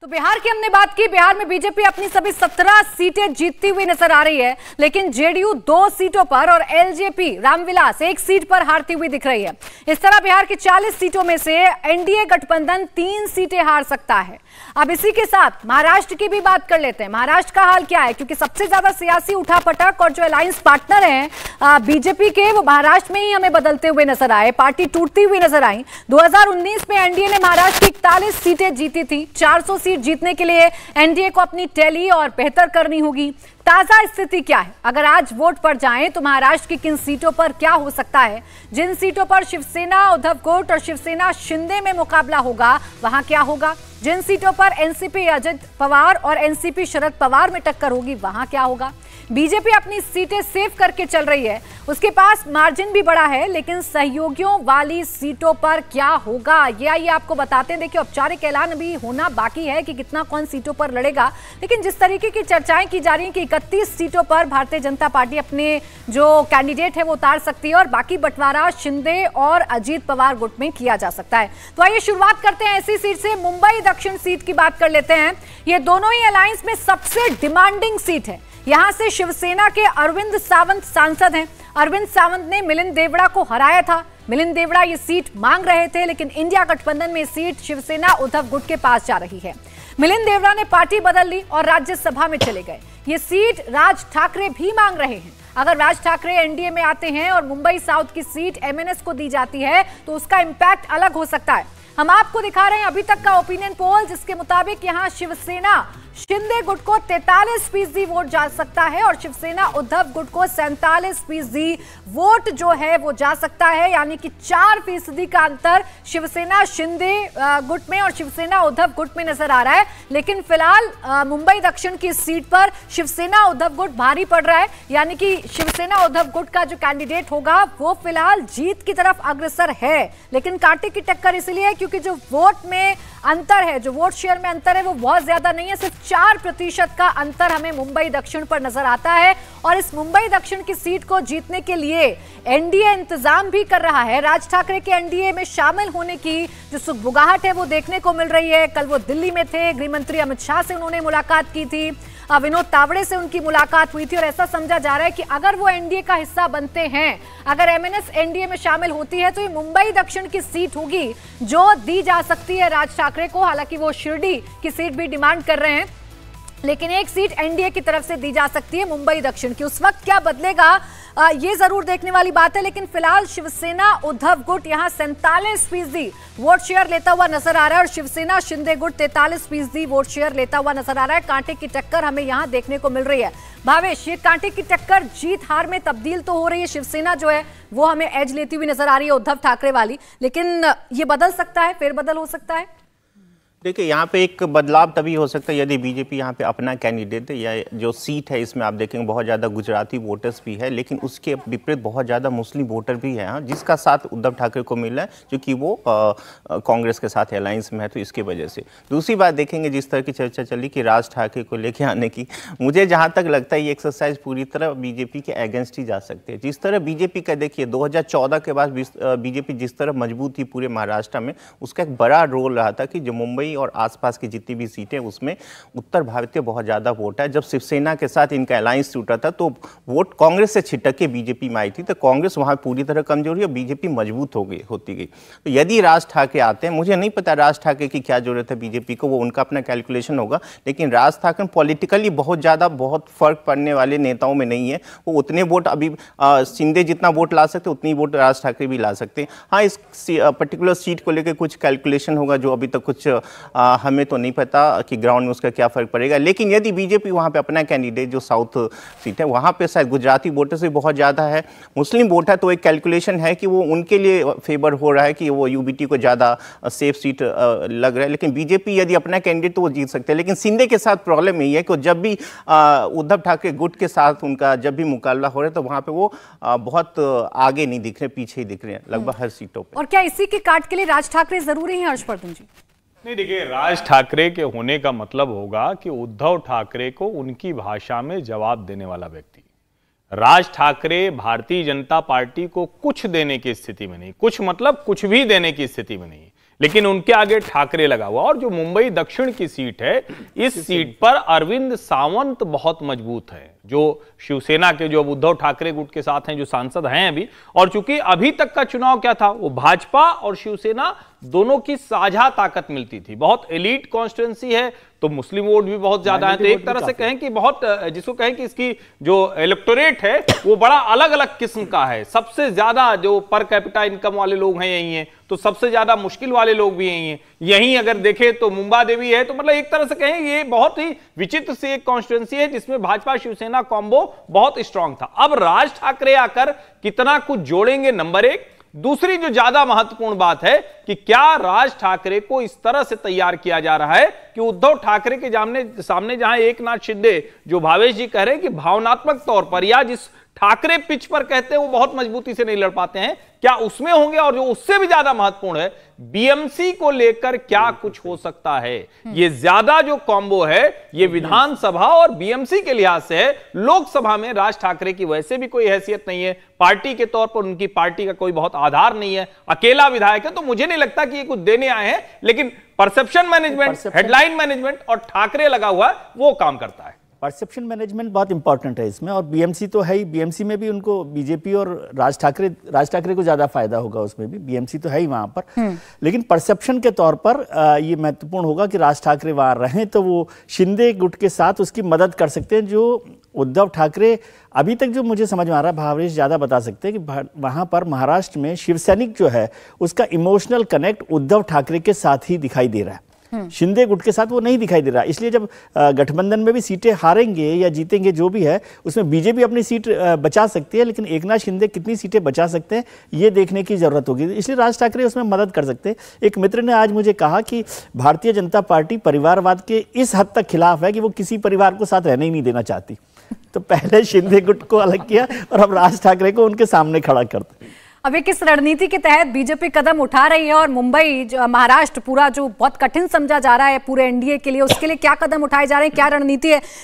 तो बिहार की हमने बात की। बिहार में बीजेपी अपनी सभी 17 सीटें जीतती हुई नजर आ रही है, लेकिन जेडीयू 2 सीटों पर और एलजेपी रामविलास 1 सीट पर हारती हुई दिख रही है। इस तरह बिहार की 40 सीटों में से एनडीए गठबंधन 3 सीटें हार सकता है। अब इसी के साथ महाराष्ट्र की भी बात कर लेते हैं। महाराष्ट्र का हाल क्या है, क्योंकि सबसे ज्यादा सियासी उठापटक और जो अलायंस पार्टनर हैं बीजेपी के, वो महाराष्ट्र में ही हमें बदलते हुए नजर आए, पार्टी टूटती हुई नजर आई। 2019 में एनडीए ने महाराष्ट्र की 41 सीटें जीती थी। 400 सीट जीतने के लिए एनडीए को अपनी टैली और बेहतर करनी होगी। ताजा स्थिति क्या है, अगर आज वोट पर जाएं तो महाराष्ट्र की किन सीटों पर क्या हो सकता है, जिन सीटों पर शिवसेना उद्धव गुट और शिवसेना शिंदे में मुकाबला होगा वहां क्या होगा, जिन सीटों पर एनसीपी अजित पवार और एनसीपी शरद पवार में टक्कर होगी वहां क्या होगा। बीजेपी अपनी सीटें सेव करके चल रही है, उसके पास मार्जिन भी बड़ा है, लेकिन सहयोगियों वाली सीटों पर क्या होगा ये आइए आपको बताते हैं। देखिए, औपचारिक ऐलान अभी होना बाकी है कि कितना कौन सीटों पर लड़ेगा, लेकिन जिस तरीके की चर्चाएं की जा रही हैं कि 31 सीटों पर भारतीय जनता पार्टी अपने जो कैंडिडेट है वो उतार सकती है और बाकी बंटवारा शिंदे और अजीत पवार गुट में किया जा सकता है। तो आइए शुरुआत करते हैं ऐसी सीट से। मुंबई दक्षिण सीट की बात कर लेते हैं। ये दोनों ही अलायंस में सबसे डिमांडिंग सीट है। यहां से शिवसेना के अरविंद सावंत सांसद हैं। अरविंद सावंत ने मिलिंद देवड़ा को हराया था। मिलिंद देवड़ा ये सीट मांग रहे थे, लेकिन इंडिया गठबंधन में सीट शिवसेना उद्धव गुट के पास जा रही है। मिलिंद देवड़ा ने पार्टी बदल ली और राज्यसभा में चले गए। ये सीट राज ठाकरे भी मांग रहे हैं। अगर राज ठाकरे एनडीए में आते हैं और मुंबई साउथ की सीट एमएनएस को दी जाती है तो उसका इंपैक्ट अलग हो सकता है। हम आपको दिखा रहे हैं अभी तक का ओपिनियन पोल, जिसके मुताबिक यहां शिवसेना शिंदे गुट को 43% वोट जा सकता है और शिवसेना उद्धव गुट को 47% वोट जो है वो जा सकता है, यानी कि 4% का अंतर शिवसेना शिंदे गुट में और शिवसेना उद्धव गुट में नजर आ रहा है। लेकिन फिलहाल मुंबई दक्षिण की सीट पर शिवसेना उद्धव गुट भारी पड़ रहा है, यानी कि शिवसेना उद्धव गुट का जो कैंडिडेट होगा वो फिलहाल जीत की तरफ अग्रसर है। लेकिन कांटे की टक्कर इसलिए है क्योंकि जो वोट में अंतर है, जो वोट शेयर में अंतर है वो बहुत ज्यादा नहीं है। सिर्फ 4% का अंतर हमें मुंबई दक्षिण पर नजर आता है और इस मुंबई दक्षिण की सीट को जीतने के लिए एनडीए इंतजाम भी कर रहा है। राज ठाकरे के एनडीए में शामिल होने की जो सुगबुगाहट है वो देखने को मिल रही है। कल वो दिल्ली में थे, गृह मंत्री अमित शाह से उन्होंने मुलाकात की थी, विनोद तावड़े से उनकी मुलाकात हुई थी और ऐसा समझा जा रहा है कि अगर वो एनडीए का हिस्सा बनते हैं, अगर एमएनएस एनडीए में शामिल होती है तो ये मुंबई दक्षिण की सीट होगी जो दी जा सकती है राज ठाकरे को। हालांकि वो शिरडी की सीट भी डिमांड कर रहे हैं, लेकिन 1 सीट एनडीए की तरफ से दी जा सकती है मुंबई दक्षिण की। उस वक्त क्या बदलेगा ये जरूर देखने वाली बात है। लेकिन फिलहाल शिवसेना उद्धव गुट यहां 47% वोट शेयर लेता हुआ नजर आ रहा है और शिवसेना शिंदे गुट 43% वोट शेयर लेता हुआ नजर आ रहा है। कांटे की टक्कर हमें यहां देखने को मिल रही है। भावेश, ये कांटे की टक्कर जीत हार में तब्दील तो हो रही है। शिवसेना जो है वो हमें एज लेती हुई नजर आ रही है उद्धव ठाकरे वाली, लेकिन ये बदल सकता है, फेरबदल हो सकता है। देखिए, यहाँ पे एक बदलाव तभी हो सकता है यदि बीजेपी यहाँ पे अपना कैंडिडेट या जो सीट है इसमें आप देखेंगे बहुत ज़्यादा गुजराती वोटर्स भी है, लेकिन उसके विपरीत बहुत ज़्यादा मुस्लिम वोटर भी है यहाँ, जिसका साथ उद्धव ठाकरे को मिल रहा है, क्योंकि वो कांग्रेस के साथ अलायंस में है, तो इसकी वजह से। दूसरी बात देखेंगे, जिस तरह की चर्चा चली कि राज ठाकरे को लेके आने की, मुझे जहाँ तक लगता है ये एक्सरसाइज पूरी तरह बीजेपी के अगेंस्ट ही जा सकते हैं। जिस तरह बीजेपी का देखिए 2014 के बाद बीजेपी जिस तरह मजबूत थी पूरे महाराष्ट्र में, उसका एक बड़ा रोल रहा था कि जो मुंबई और आसपास की जितनी भी सीटें उसमें उत्तर भारतीय बहुत ज्यादा वोट है। जब शिवसेना के साथ इनका अलायंस टूटा था तो वोट कांग्रेस से छिटक के बीजेपी में आई थी, तो कांग्रेस वहां पूरी तरह कमजोर हुई और बीजेपी मजबूत होती गई। तो यदि राज ठाकरे आते हैं, मुझे नहीं पता राज ठाकरे की क्या जरूरत है बीजेपी को, वो उनका अपना कैलकुलेशन होगा, लेकिन राज ठाकरे पॉलिटिकली बहुत फर्क पड़ने वाले नेताओं में नहीं है। वो उतने वोट अभी शिंदे जितना वोट ला सकते उतनी वोट राज ठाकरे भी ला सकते हैं। हाँ, इस पर्टिकुलर सीट को लेकर कुछ कैलकुलेशन होगा जो अभी तक कुछ हमें तो नहीं पता कि ग्राउंड में उसका क्या फर्क पड़ेगा। लेकिन यदि बीजेपी वहां पे अपना कैंडिडेट जो साउथ सीट है वहां पे शायद गुजराती वोटर से बहुत ज़्यादा है, मुस्लिम वोट है, तो एक कैलकुलेशन है कि वो उनके लिए फेवर हो रहा है कि वो यूबीटी को ज़्यादा सेफ सीट लग रहा है। लेकिन बीजेपी यदि अपना कैंडिडेट तो वो जीत सकते हैं। लेकिन शिंदे के साथ प्रॉब्लम यही है कि जब भी उद्धव ठाकरे गुट के साथ उनका जब भी मुकाबला हो रहा है तो वहाँ पर वो बहुत आगे नहीं दिख रहे, पीछे ही दिख रहे हैं लगभग हर सीटों पर। और क्या इसी के काट के लिए राज ठाकरे जरूरी है, हर्षवर्धन जी? नहीं, देखिए, राज ठाकरे के होने का मतलब होगा कि उद्धव ठाकरे को उनकी भाषा में जवाब देने वाला व्यक्ति। राज ठाकरे भारतीय जनता पार्टी को कुछ देने की स्थिति में नहीं, कुछ मतलब कुछ भी देने की स्थिति में नहीं। लेकिन उनके आगे ठाकरे लगा हुआ। और जो मुंबई दक्षिण की सीट है, इस सीट पर अरविंद सावंत बहुत मजबूत है, जो शिवसेना के, जो उद्धव ठाकरे गुट के साथ हैं, जो सांसद हैं अभी। और चूंकि अभी तक का चुनाव क्या था, वो भाजपा और शिवसेना दोनों की साझा ताकत मिलती थी। बहुत एलीट कॉन्स्टिट्यूंसी है, तो मुस्लिम वोट भी बहुत ज्यादा है। तो एक तरह से कहें कि बहुत, जिसको कहें कि इसकी जो इलेक्टोरेट है वो बड़ा अलग अलग किस्म का है। सबसे ज्यादा जो पर कैपिटा इनकम वाले लोग हैं यही हैं, तो सबसे ज्यादा मुश्किल वाले लोग भी यही हैं। यहीं अगर देखें तो मुंबा देवी है। तो मतलब एक तरह से कहें ये बहुत ही विचित्र सी एक कॉन्स्टिट्यूंसी है जिसमें भाजपा शिवसेना कॉम्बो बहुत स्ट्रांग था। अब राज ठाकरे आकर कितना कुछ जोड़ेंगे, नंबर एक। दूसरी जो ज्यादा महत्वपूर्ण बात है कि क्या राज ठाकरे को इस तरह से तैयार किया जा रहा है कि उद्धव ठाकरे के सामने जहां एकनाथ शिंदे, जो भावेश जी कह रहे हैं कि भावनात्मक तौर पर या जिस ठाकरे पिच पर कहते हैं वो बहुत मजबूती से नहीं लड़ पाते हैं, क्या उसमें होंगे? और जो उससे भी ज्यादा महत्वपूर्ण है, बीएमसी को लेकर क्या कुछ हो सकता है? ये ज्यादा जो कॉम्बो है ये विधानसभा और बीएमसी के लिहाज से है। लोकसभा में राज ठाकरे की वैसे भी कोई हैसियत नहीं है, पार्टी के तौर पर उनकी पार्टी का कोई बहुत आधार नहीं है, अकेला विधायक है। तो मुझे नहीं लगता कि ये कुछ देने आए हैं, लेकिन परसेप्शन मैनेजमेंट, हेडलाइन मैनेजमेंट और ठाकरे लगा हुआ है, वो काम करता है। परसेप्शन मैनेजमेंट बहुत इंपॉर्टेंट है इसमें, और बीएमसी तो है ही। बीएमसी में भी उनको बीजेपी और राज ठाकरे को ज्यादा फायदा होगा उसमें भी। बीएमसी तो है ही वहां पर, लेकिन परसेप्शन के तौर पर ये महत्वपूर्ण होगा कि राज ठाकरे वहां रहें तो वो शिंदे गुट के साथ उसकी मदद कर सकते हैं। जो उद्धव ठाकरे अभी तक जो मुझे समझ में आ रहा है, भावेश ज्यादा बता सकते हैं कि वहां पर महाराष्ट्र में शिवसैनिक जो है उसका इमोशनल कनेक्ट उद्धव ठाकरे के साथ ही दिखाई दे रहा है, शिंदे गुट के साथ वो नहीं दिखाई दे रहा। इसलिए जब गठबंधन में भी सीटें हारेंगे या जीतेंगे जो भी है, उसमें बीजेपी अपनी सीट बचा सकती है, लेकिन एकनाथ शिंदे कितनी सीटें बचा सकते हैं ये देखने की जरूरत होगी। इसलिए राज ठाकरे उसमें मदद कर सकते हैं। एक मित्र ने आज मुझे कहा कि भारतीय जनता पार्टी परिवारवाद के इस हद तक खिलाफ है कि वो किसी परिवार को साथ रहने ही नहीं देना चाहती। तो पहले शिंदे गुट को अलग किया और अब राज ठाकरे को उनके सामने खड़ा करते। अब ये किस रणनीति के तहत बीजेपी कदम उठा रही है, और मुंबई महाराष्ट्र पूरा जो बहुत कठिन समझा जा रहा है पूरे एनडीए के लिए, उसके लिए क्या कदम उठाए जा रहे हैं, क्या रणनीति है,